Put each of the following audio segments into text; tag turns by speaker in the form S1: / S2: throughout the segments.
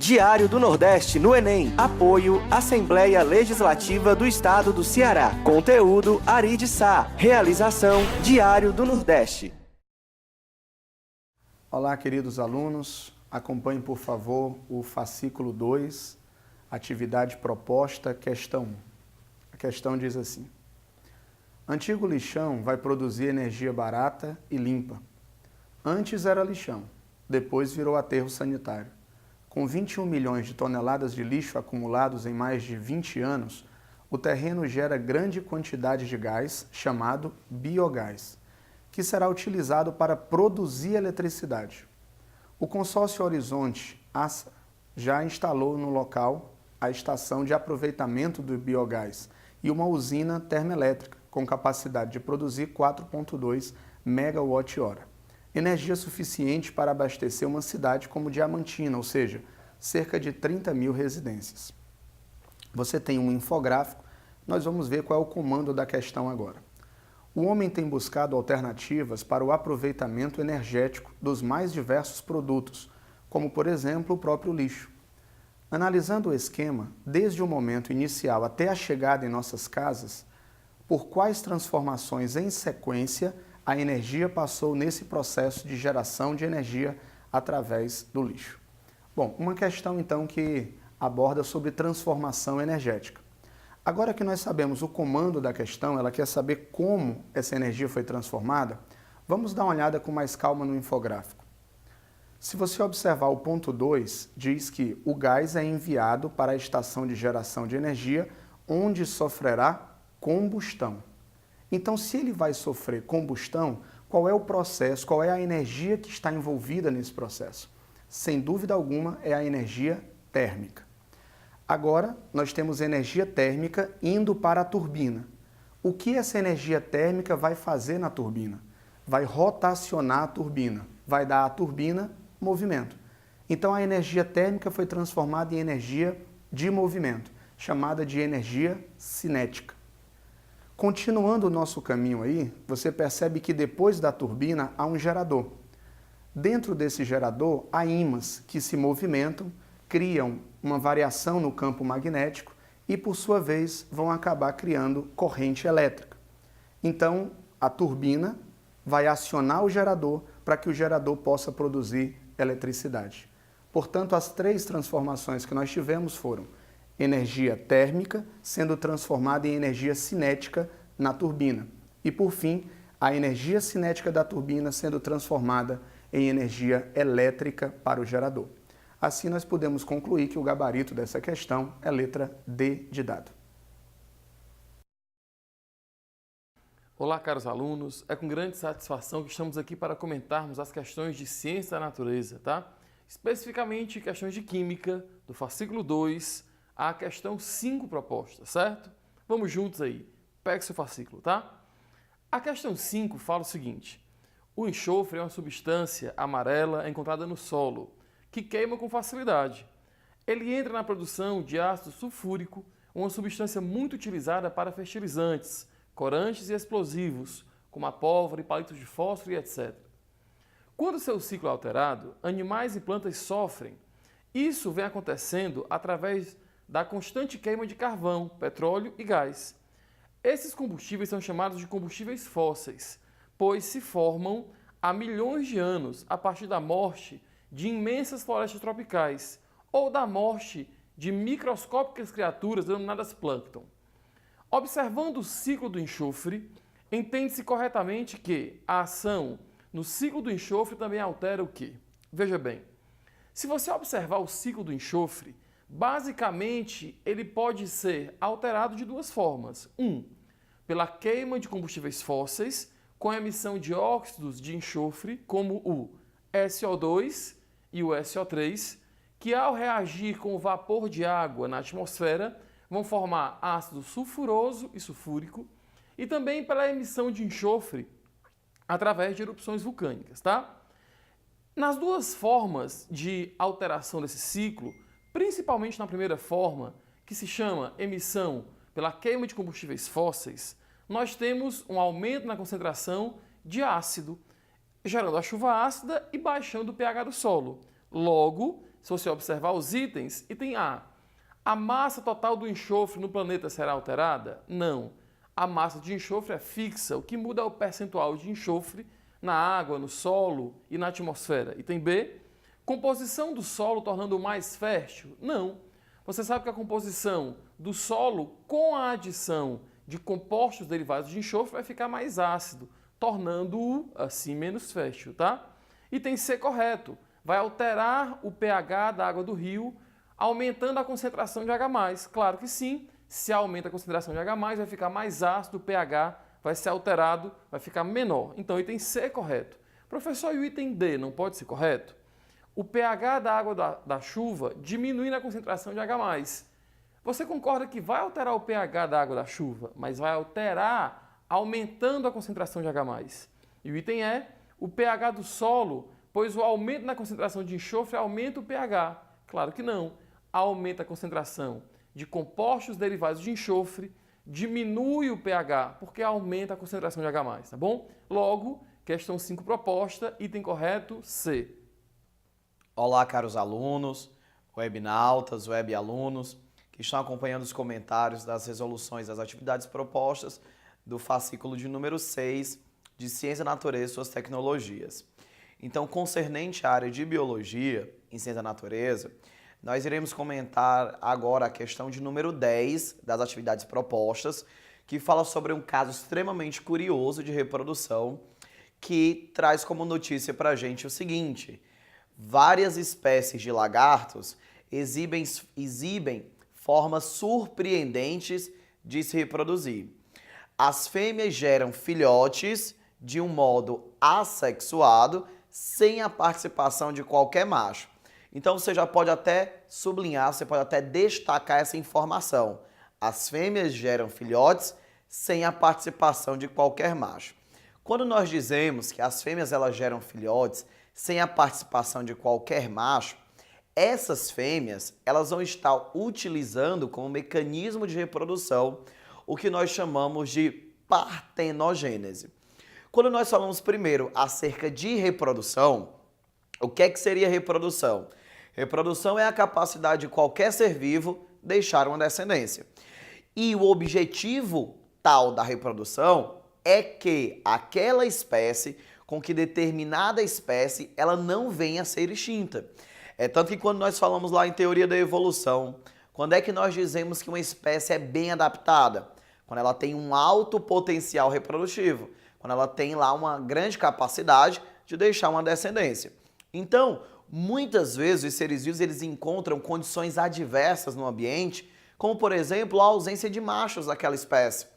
S1: Diário do Nordeste no Enem. Apoio Assembleia Legislativa do Estado do Ceará. Conteúdo Ari de Sá. Realização Diário do Nordeste.
S2: Olá, queridos alunos. Acompanhem, por favor, o fascículo 2, atividade proposta, questão 1. A questão diz assim: antigo lixão vai produzir energia barata e limpa. Antes era lixão, depois virou aterro sanitário. Com 21 milhões de toneladas de lixo acumulados em mais de 20 anos, o terreno gera grande quantidade de gás, chamado biogás, que será utilizado para produzir eletricidade. O consórcio Horizonte ASA já instalou no local a estação de aproveitamento do biogás e uma usina termoelétrica com capacidade de produzir 4,2 megawatt-hora. Energia suficiente para abastecer uma cidade como Diamantina, ou seja, cerca de 30 mil residências. Você tem um infográfico, nós vamos ver qual é o comando da questão agora. O homem tem buscado alternativas para o aproveitamento energético dos mais diversos produtos, como, por exemplo, o próprio lixo. Analisando o esquema, desde o momento inicial até a chegada em nossas casas, por quais transformações em sequência a energia passou nesse processo de geração de energia através do lixo. Bom, uma questão então que aborda sobre transformação energética. Agora que nós sabemos o comando da questão, ela quer saber como essa energia foi transformada, vamos dar uma olhada com mais calma no infográfico. Se você observar o ponto 2, diz que o gás é enviado para a estação de geração de energia, onde sofrerá combustão. Então, se ele vai sofrer combustão, qual é o processo, qual é a energia que está envolvida nesse processo? Sem dúvida alguma, é a energia térmica. Agora, nós temos energia térmica indo para a turbina. O que essa energia térmica vai fazer na turbina? Vai rotacionar a turbina, vai dar à turbina movimento. Então, a energia térmica foi transformada em energia de movimento, chamada de energia cinética. Continuando o nosso caminho aí, você percebe que depois da turbina há um gerador. Dentro desse gerador há ímãs que se movimentam, criam uma variação no campo magnético e, por sua vez, vão acabar criando corrente elétrica. Então, a turbina vai acionar o gerador para que o gerador possa produzir eletricidade. Portanto, as três transformações que nós tivemos foram energia térmica sendo transformada em energia cinética na turbina. E, por fim, a energia cinética da turbina sendo transformada em energia elétrica para o gerador. Assim, nós podemos concluir que o gabarito dessa questão é letra D de dado.
S3: Olá, caros alunos. É com grande satisfação que estamos aqui para comentarmos as questões de ciência da natureza, tá? Especificamente questões de química, do fascículo 2, a questão 5 proposta, certo? Vamos juntos aí. Pegue seu fascículo, tá? A questão 5 fala o seguinte: o enxofre é uma substância amarela encontrada no solo, que queima com facilidade. Ele entra na produção de ácido sulfúrico, uma substância muito utilizada para fertilizantes, corantes e explosivos, como a pólvora e palitos de fósforo e etc. Quando seu ciclo é alterado, animais e plantas sofrem. Isso vem acontecendo através da constante queima de carvão, petróleo e gás. Esses combustíveis são chamados de combustíveis fósseis, pois se formam há milhões de anos a partir da morte de imensas florestas tropicais ou da morte de microscópicas criaturas denominadas plâncton. Observando o ciclo do enxofre, entende-se corretamente que a ação no ciclo do enxofre também altera o quê? Veja bem, se você observar o ciclo do enxofre, basicamente, ele pode ser alterado de duas formas. Pela queima de combustíveis fósseis, com a emissão de óxidos de enxofre, como o SO2 e o SO3, que ao reagir com o vapor de água na atmosfera, vão formar ácido sulfuroso e sulfúrico, e também pela emissão de enxofre através de erupções vulcânicas, tá? Nas duas formas de alteração desse ciclo, principalmente na primeira forma, que se chama emissão pela queima de combustíveis fósseis, nós temos um aumento na concentração de ácido, gerando a chuva ácida e baixando o pH do solo. Logo, se você observar os itens, item A massa total do enxofre no planeta será alterada? Não. A massa de enxofre é fixa, o que muda é o percentual de enxofre na água, no solo e na atmosfera. Item B, composição do solo tornando-o mais fértil? Não. Você sabe que a composição do solo com a adição de compostos derivados de enxofre vai ficar mais ácido, tornando-o assim menos fértil, tá? Item C correto, vai alterar o pH da água do rio, aumentando a concentração de H+. Claro que sim, se aumenta a concentração de H+, vai ficar mais ácido, o pH vai ser alterado, vai ficar menor. Então, item C é correto. Professor, e o item D não pode ser correto? O pH da água da chuva diminui na concentração de H+. Você concorda que vai alterar o pH da água da chuva, mas vai alterar aumentando a concentração de H+. E o item E, o pH do solo, pois o aumento na concentração de enxofre aumenta o pH. Claro que não. Aumenta a concentração de compostos derivados de enxofre, diminui o pH, porque aumenta a concentração de H+, tá bom? Logo, questão 5 proposta, item correto, C.
S4: Olá, caros alunos, webnautas, webalunos, que estão acompanhando os comentários das resoluções das atividades propostas do fascículo de número 6 de Ciência, Natureza e Suas Tecnologias. Então, concernente à área de Biologia em Ciência da Natureza, nós iremos comentar agora a questão de número 10 das atividades propostas, que fala sobre um caso extremamente curioso de reprodução, que traz como notícia para a gente o seguinte: várias espécies de lagartos exibem formas surpreendentes de se reproduzir. As fêmeas geram filhotes de um modo assexuado, sem a participação de qualquer macho. Então você já pode até sublinhar, você pode até destacar essa informação. As fêmeas geram filhotes sem a participação de qualquer macho. Quando nós dizemos que as fêmeas elas geram filhotes sem a participação de qualquer macho, essas fêmeas elas vão estar utilizando como mecanismo de reprodução o que nós chamamos de partenogênese. Quando nós falamos primeiro acerca de reprodução, o que é que seria reprodução? Reprodução é a capacidade de qualquer ser vivo deixar uma descendência. E o objetivo tal da reprodução é que aquela espécie, com que determinada espécie, ela não venha a ser extinta. É tanto que quando nós falamos lá em teoria da evolução, quando é que nós dizemos que uma espécie é bem adaptada? Quando ela tem um alto potencial reprodutivo, quando ela tem lá uma grande capacidade de deixar uma descendência. Então, muitas vezes os seres vivos eles encontram condições adversas no ambiente, como por exemplo a ausência de machos daquela espécie,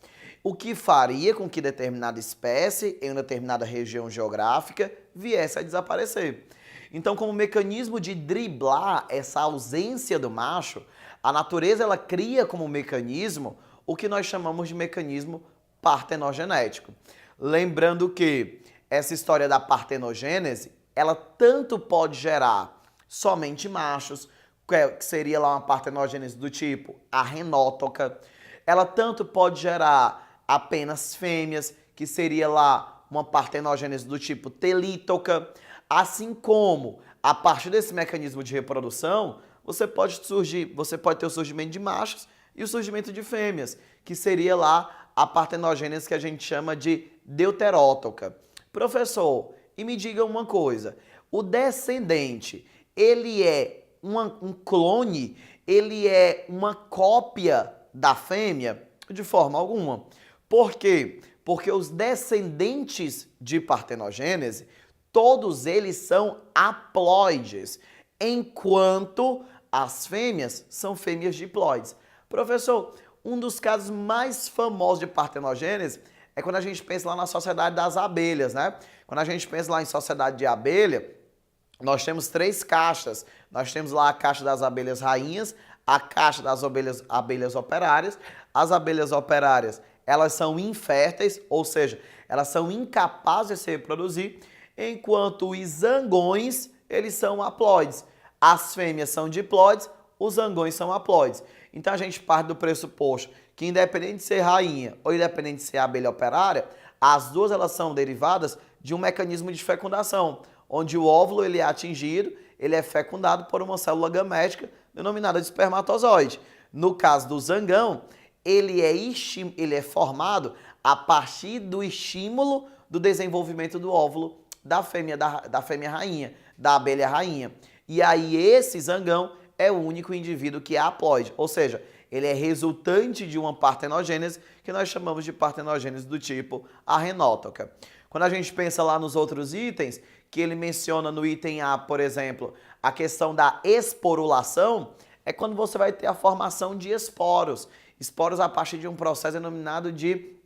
S4: o que faria com que determinada espécie em uma determinada região geográfica viesse a desaparecer. Então, como mecanismo de driblar essa ausência do macho, a natureza ela cria como mecanismo o que nós chamamos de mecanismo partenogenético. Lembrando que essa história da partenogênese, ela tanto pode gerar somente machos, que seria lá uma partenogênese do tipo arenótoca, ela tanto pode gerar apenas fêmeas, que seria lá uma partenogênese do tipo telítoca, assim como a partir desse mecanismo de reprodução, você pode ter o surgimento de machos e o surgimento de fêmeas, que seria lá a partenogênese que a gente chama de deuterótoca. Professor, e me diga uma coisa, o descendente, ele é um clone, ele é uma cópia da fêmea? De forma alguma. Por quê? Porque os descendentes de partenogênese, todos eles são haploides, enquanto as fêmeas são fêmeas diploides. Professor, um dos casos mais famosos de partenogênese é quando a gente pensa lá na sociedade das abelhas, né? Quando a gente pensa lá em sociedade de abelha, nós temos 3 caixas. Nós temos lá a caixa das abelhas rainhas, a caixa das abelhas operárias. As abelhas operárias, elas são inférteis, ou seja, elas são incapazes de se reproduzir, enquanto os zangões, eles são haploides. As fêmeas são diploides, os zangões são haploides. Então a gente parte do pressuposto que independente de ser rainha ou independente de ser abelha operária, as duas elas são derivadas de um mecanismo de fecundação, onde o óvulo ele é atingido, ele é fecundado por uma célula gamética denominada de espermatozoide. No caso do zangão, ele é formado a partir do estímulo do desenvolvimento do óvulo da fêmea rainha, da abelha rainha. E aí esse zangão é o único indivíduo que é haploide, ou seja, ele é resultante de uma partenogênese que nós chamamos de partenogênese do tipo arrenótoca. Quando a gente pensa lá nos outros itens, que ele menciona no item A, por exemplo, a questão da esporulação, é quando você vai ter a formação de esporos. Esporos a partir de um processo denominado de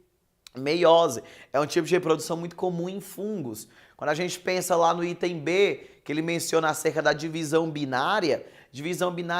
S4: meiose. É um tipo de reprodução muito comum em fungos. Quando a gente pensa lá no item B, que ele menciona acerca da divisão binária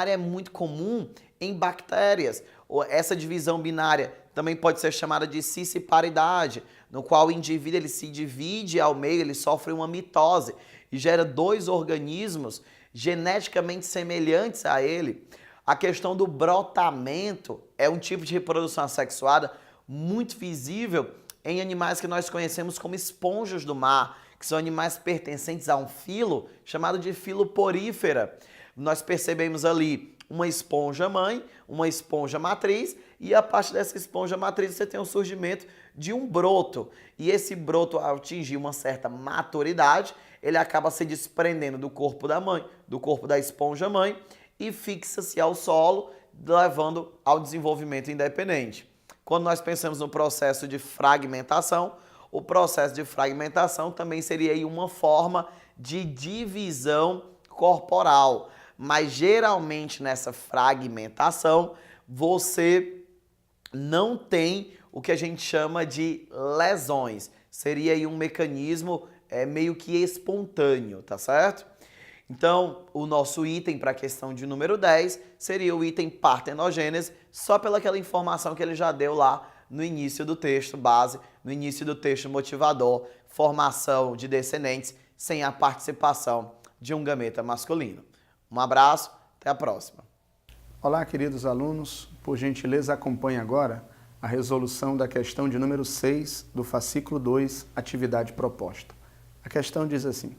S4: é muito comum em bactérias. Essa divisão binária também pode ser chamada de cisciparidade, no qual o indivíduo ele se divide ao meio, ele sofre uma mitose e gera dois organismos geneticamente semelhantes a ele. A questão do brotamento é um tipo de reprodução assexuada muito visível em animais que nós conhecemos como esponjas do mar, que são animais pertencentes a um filo chamado de filoporífera. Nós percebemos ali uma esponja mãe, uma esponja matriz, e a partir dessa esponja matriz você tem o surgimento de um broto. E esse broto, ao atingir uma certa maturidade, ele acaba se desprendendo do corpo da mãe, do corpo da esponja mãe, e fixa-se ao solo, levando ao desenvolvimento independente. Quando nós pensamos no processo de fragmentação, o processo de fragmentação também seria aí uma forma de divisão corporal. Mas geralmente nessa fragmentação você não tem o que a gente chama de lesões. Seria aí um mecanismo meio que espontâneo, tá certo? Então, o nosso item para a questão de número 10 seria o item partenogênese, só pelaquela informação que ele já deu lá no início do texto base, no início do texto motivador, formação de descendentes sem a participação de um gameta masculino. Um abraço, até a próxima.
S2: Olá, queridos alunos. Por gentileza, acompanhe agora a resolução da questão de número 6 do fascículo 2, atividade proposta. A questão diz assim: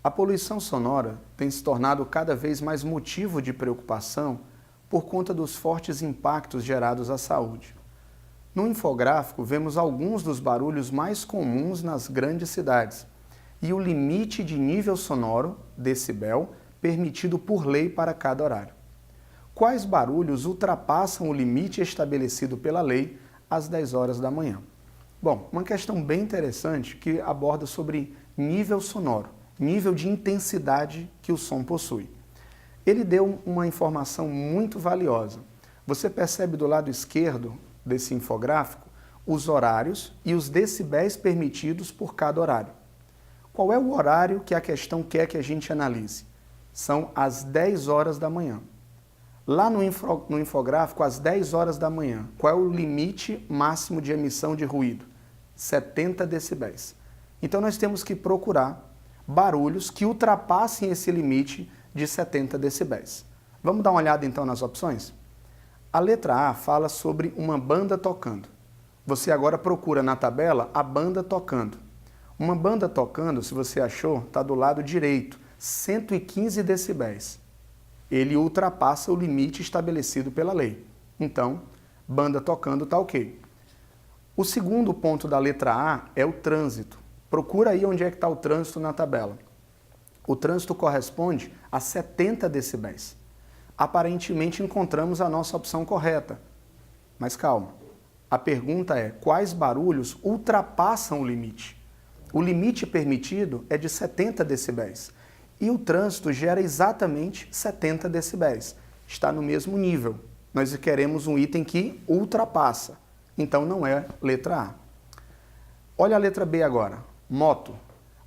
S2: a poluição sonora tem se tornado cada vez mais motivo de preocupação por conta dos fortes impactos gerados à saúde. No infográfico, vemos alguns dos barulhos mais comuns nas grandes cidades e o limite de nível sonoro, decibel, permitido por lei para cada horário. Quais barulhos ultrapassam o limite estabelecido pela lei às 10 horas da manhã? Bom, uma questão bem interessante que aborda sobre nível sonoro, nível de intensidade que o som possui. Ele deu uma informação muito valiosa. Você percebe do lado esquerdo desse infográfico os horários e os decibéis permitidos por cada horário. Qual é o horário que a questão quer que a gente analise? São às 10 horas da manhã. Lá no infográfico, às 10 horas da manhã, qual é o limite máximo de emissão de ruído? 70 decibéis. Então nós temos que procurar barulhos que ultrapassem esse limite de 70 decibéis. Vamos dar uma olhada então nas opções? A letra A fala sobre uma banda tocando. Você agora procura na tabela a banda tocando. Uma banda tocando, se você achou, está do lado direito, 115 decibéis. Ele ultrapassa o limite estabelecido pela lei. Então, banda tocando está ok. O segundo ponto da letra A é o trânsito. Procura aí onde é que está o trânsito na tabela. O trânsito corresponde a 70 decibéis. Aparentemente encontramos a nossa opção correta. Mas calma. A pergunta é: quais barulhos ultrapassam o limite? O limite permitido é de 70 decibéis. E o trânsito gera exatamente 70 decibéis. Está no mesmo nível. Nós queremos um item que ultrapassa. Então não é letra A. Olha a letra B agora. Moto.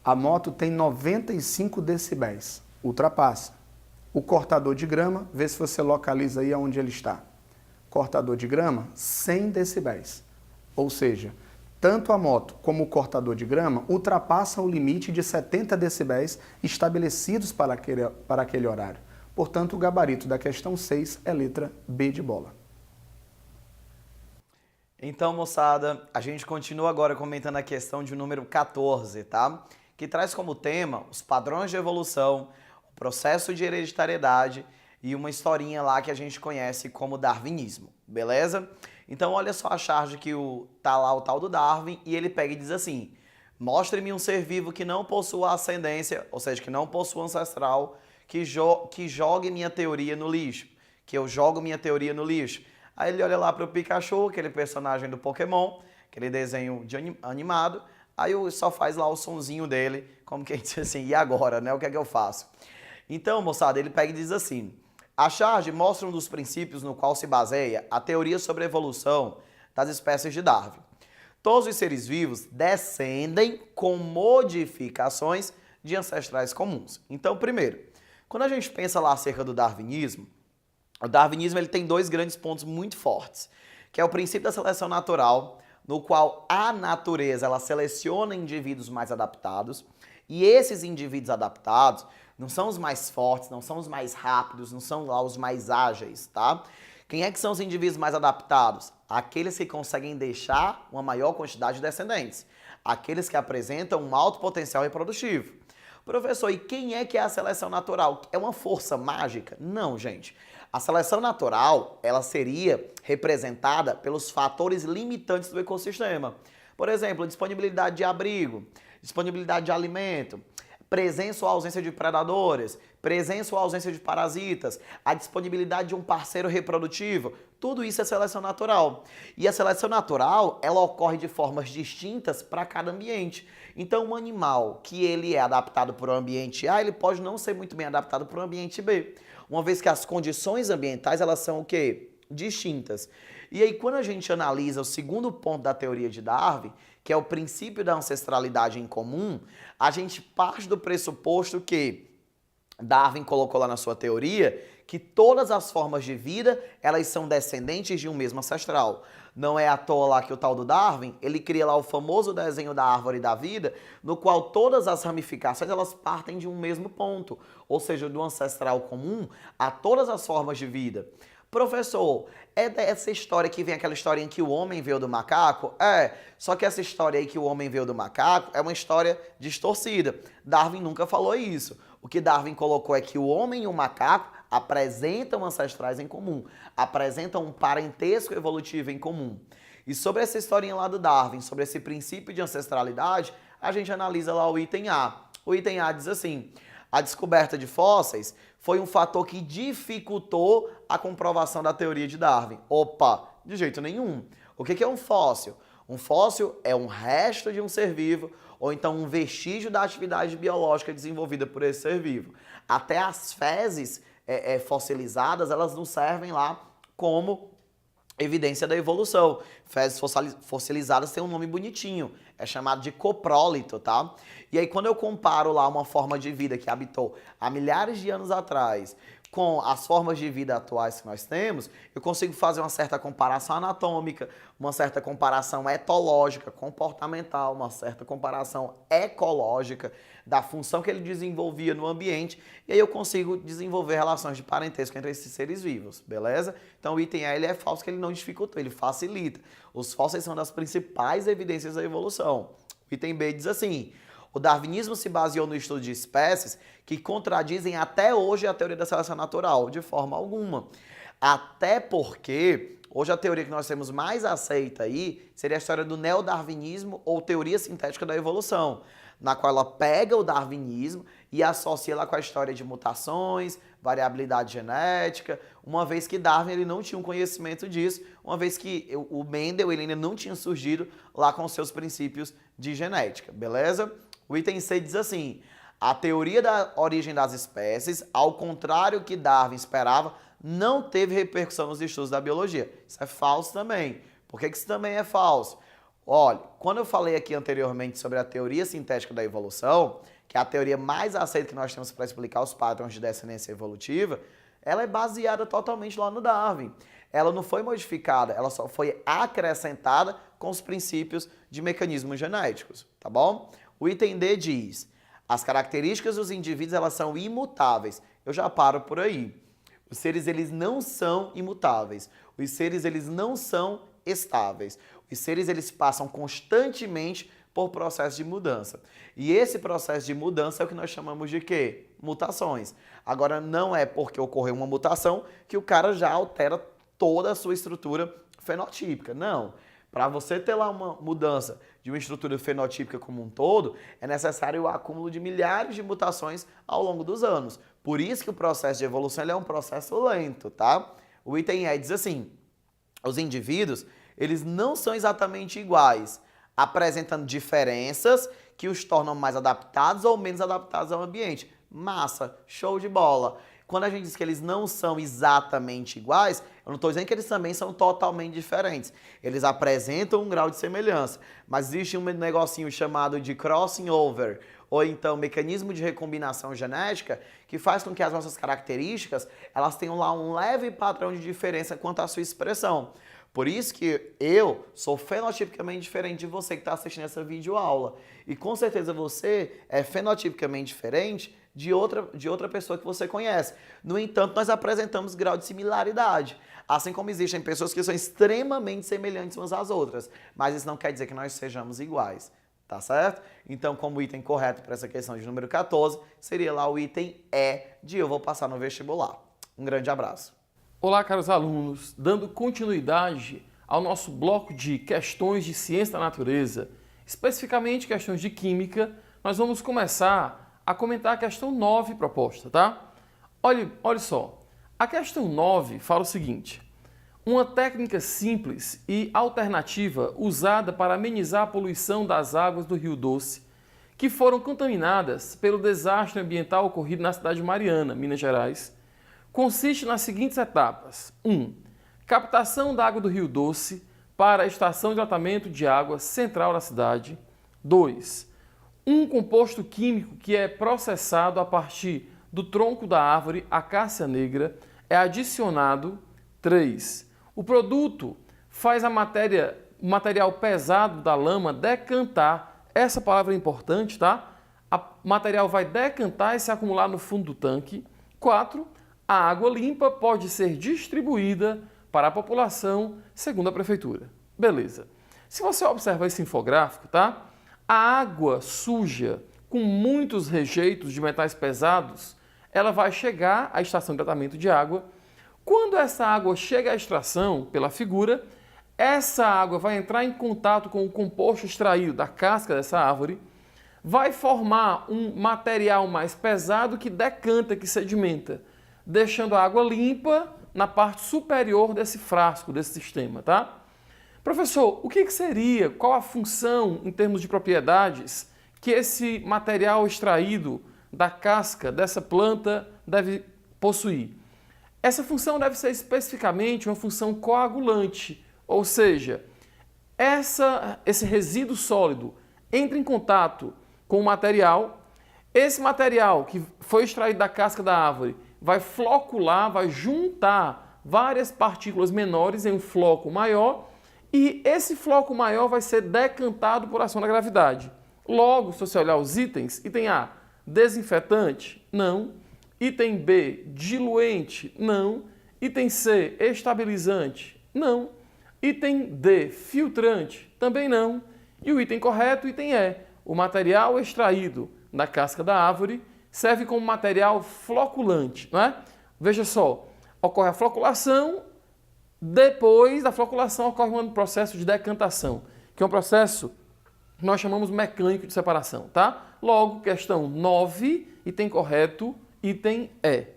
S2: A moto tem 95 decibéis. Ultrapassa. O cortador de grama, vê se você localiza aí onde ele está. Cortador de grama, 100 decibéis. Ou seja, tanto a moto como o cortador de grama ultrapassam o limite de 70 decibéis estabelecidos para aquele horário. Portanto, o gabarito da questão 6 é letra B de bola.
S4: Então, moçada, a gente continua agora comentando a questão de número 14, tá? Que traz como tema os padrões de evolução, processo de hereditariedade e uma historinha lá que a gente conhece como darwinismo, beleza? Então olha só a charge que tá lá o tal do Darwin e ele pega e diz assim: mostre-me um ser vivo que não possua ascendência, ou seja, que não possua ancestral, que jogue minha teoria no lixo, que eu jogo minha teoria no lixo. Aí ele olha lá para o Pikachu, aquele personagem do Pokémon, aquele desenho animado, aí só faz lá o sonzinho dele, como quem diz assim, e agora, né? O que é que eu faço? Então, moçada, ele pega e diz assim: a charge mostra um dos princípios no qual se baseia a teoria sobre a evolução das espécies de Darwin. Todos os seres vivos descendem com modificações de ancestrais comuns. Então, primeiro, quando a gente pensa lá acerca do darwinismo, o darwinismo ele tem dois grandes pontos muito fortes, que é o princípio da seleção natural, no qual a natureza ela seleciona indivíduos mais adaptados, e esses indivíduos adaptados não são os mais fortes, não são os mais rápidos, não são lá os mais ágeis, tá? Quem é que são os indivíduos mais adaptados? Aqueles que conseguem deixar uma maior quantidade de descendentes. Aqueles que apresentam um alto potencial reprodutivo. Professor, e quem é que é a seleção natural? É uma força mágica? Não, gente. A seleção natural, ela seria representada pelos fatores limitantes do ecossistema. Por exemplo, disponibilidade de abrigo, disponibilidade de alimento, presença ou ausência de predadores, presença ou ausência de parasitas, a disponibilidade de um parceiro reprodutivo, tudo isso é seleção natural. E a seleção natural, ela ocorre de formas distintas para cada ambiente. Então, um animal que ele é adaptado para o ambiente A, ele pode não ser muito bem adaptado para o ambiente B, uma vez que as condições ambientais, elas são o quê? Distintas. E aí, quando a gente analisa o segundo ponto da teoria de Darwin, que é o princípio da ancestralidade em comum, a gente parte do pressuposto que Darwin colocou lá na sua teoria que todas as formas de vida, elas são descendentes de um mesmo ancestral. Não é à toa lá que o tal do Darwin, ele cria lá o famoso desenho da árvore da vida, no qual todas as ramificações, elas partem de um mesmo ponto, ou seja, do ancestral comum a todas as formas de vida. Professor, é dessa história que vem aquela historinha que o homem veio do macaco? É, só que essa história aí que o homem veio do macaco é uma história distorcida. Darwin nunca falou isso. O que Darwin colocou é que o homem e o macaco apresentam ancestrais em comum, apresentam um parentesco evolutivo em comum. E sobre essa historinha lá do Darwin, sobre esse princípio de ancestralidade, a gente analisa lá o item A. O item A diz assim: a descoberta de fósseis foi um fator que dificultou a comprovação da teoria de Darwin. Opa, de jeito nenhum. O que é um fóssil? Um fóssil é um resto de um ser vivo ou então um vestígio da atividade biológica desenvolvida por esse ser vivo. Até as fezes fossilizadas, elas não servem lá como evidência da evolução. Fezes fossilizadas têm um nome bonitinho, é chamado de coprólito, tá? E aí quando eu comparo lá uma forma de vida que habitou há milhares de anos atrás com as formas de vida atuais que nós temos, eu consigo fazer uma certa comparação anatômica, uma certa comparação etológica, comportamental, uma certa comparação ecológica da função que ele desenvolvia no ambiente, e aí eu consigo desenvolver relações de parentesco entre esses seres vivos, beleza? Então o item A ele é falso, que ele não dificultou, ele facilita. Os fósseis são das principais evidências da evolução. O item B diz assim: o darwinismo se baseou no estudo de espécies que contradizem até hoje a teoria da seleção natural, de forma alguma. Até porque hoje a teoria que nós temos mais aceita aí seria a história do neodarwinismo ou teoria sintética da evolução, na qual ela pega o darwinismo e associa lá com a história de mutações, variabilidade genética, uma vez que Darwin ele não tinha um conhecimento disso, uma vez que o Mendel ele ainda não tinha surgido lá com seus princípios de genética, beleza? O item C diz assim: a teoria da origem das espécies, ao contrário que Darwin esperava, não teve repercussão nos estudos da biologia. Isso é falso também. Por que isso também é falso? Olha, quando eu falei aqui anteriormente sobre a teoria sintética da evolução, que é a teoria mais aceita que nós temos para explicar os padrões de descendência evolutiva, ela é baseada totalmente lá no Darwin. Ela não foi modificada, ela só foi acrescentada com os princípios de mecanismos genéticos, tá bom? O item D diz: as características dos indivíduos elas são imutáveis. Eu já paro por aí. Os seres eles não são imutáveis. Os seres eles não são estáveis. Os seres eles passam constantemente por processo de mudança. E esse processo de mudança é o que nós chamamos de quê? Mutações. Agora, não é porque ocorreu uma mutação que o cara já altera toda a sua estrutura fenotípica. Não. Para você ter lá uma mudança de uma estrutura fenotípica como um todo, é necessário o acúmulo de milhares de mutações ao longo dos anos. Por isso que o processo de evolução ele é um processo lento, tá? O item E diz assim, os indivíduos, eles não são exatamente iguais, apresentando diferenças que os tornam mais adaptados ou menos adaptados ao ambiente. Massa, show de bola. Quando a gente diz que eles não são exatamente iguais, eu não estou dizendo que eles também são totalmente diferentes. Eles apresentam um grau de semelhança, mas existe um negocinho chamado de crossing over, ou então mecanismo de recombinação genética, que faz com que as nossas características elas tenham lá um leve padrão de diferença quanto à sua expressão. Por isso que eu sou fenotipicamente diferente de você que está assistindo essa videoaula. E com certeza você é fenotipicamente diferente de outra pessoa que você conhece. No entanto, nós apresentamos grau de similaridade. Assim como existem pessoas que são extremamente semelhantes umas às outras. Mas isso não quer dizer que nós sejamos iguais. Tá certo? Então, como item correto para essa questão de número 14, seria lá o item E de eu vou passar no vestibular. Um grande abraço.
S3: Olá, caros alunos, dando continuidade ao nosso bloco de questões de ciência da natureza, especificamente questões de química, nós vamos começar a comentar a questão 9 proposta, tá? Olha só, a questão 9 fala o seguinte, uma técnica simples e alternativa usada para amenizar a poluição das águas do Rio Doce, que foram contaminadas pelo desastre ambiental ocorrido na cidade de Mariana, Minas Gerais, consiste nas seguintes etapas. 1. Captação da água do Rio Doce para a estação de tratamento de água central da cidade. 2. Um composto químico que é processado a partir do tronco da árvore acácia negra é adicionado. 3. O produto faz o material pesado da lama decantar. Essa palavra é importante, tá? O material vai decantar e se acumular no fundo do tanque. 4. A água limpa pode ser distribuída para a população, segundo a prefeitura. Beleza. Se você observar esse infográfico, tá? A água suja, com muitos rejeitos de metais pesados, ela vai chegar à estação de tratamento de água. Quando essa água chega à extração, pela figura, essa água vai entrar em contato com o composto extraído da casca dessa árvore, vai formar um material mais pesado que decanta, que sedimenta, deixando a água limpa na parte superior desse frasco, desse sistema, tá? Professor, o que seria, qual a função em termos de propriedades que esse material extraído da casca dessa planta deve possuir? Essa função deve ser especificamente uma função coagulante, ou seja, esse resíduo sólido entra em contato com o material, esse material que foi extraído da casca da árvore vai flocular, vai juntar várias partículas menores em um floco maior e esse floco maior vai ser decantado por ação da gravidade. Logo, se você olhar os itens, item A, desinfetante? Não. Item B, diluente? Não. Item C, estabilizante? Não. Item D, filtrante? Também não. E o item correto, item E, o material extraído da casca da árvore serve como material floculante, não é? Veja só, ocorre a floculação, depois da floculação ocorre um processo de decantação, que é um processo que nós chamamos mecânico de separação, tá? Logo, questão 9, item correto, item E.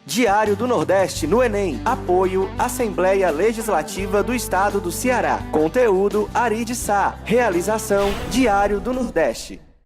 S1: Diário do Nordeste no Enem. Apoio Assembleia Legislativa do Estado do Ceará. Conteúdo Ari de Sá. Realização Diário do Nordeste.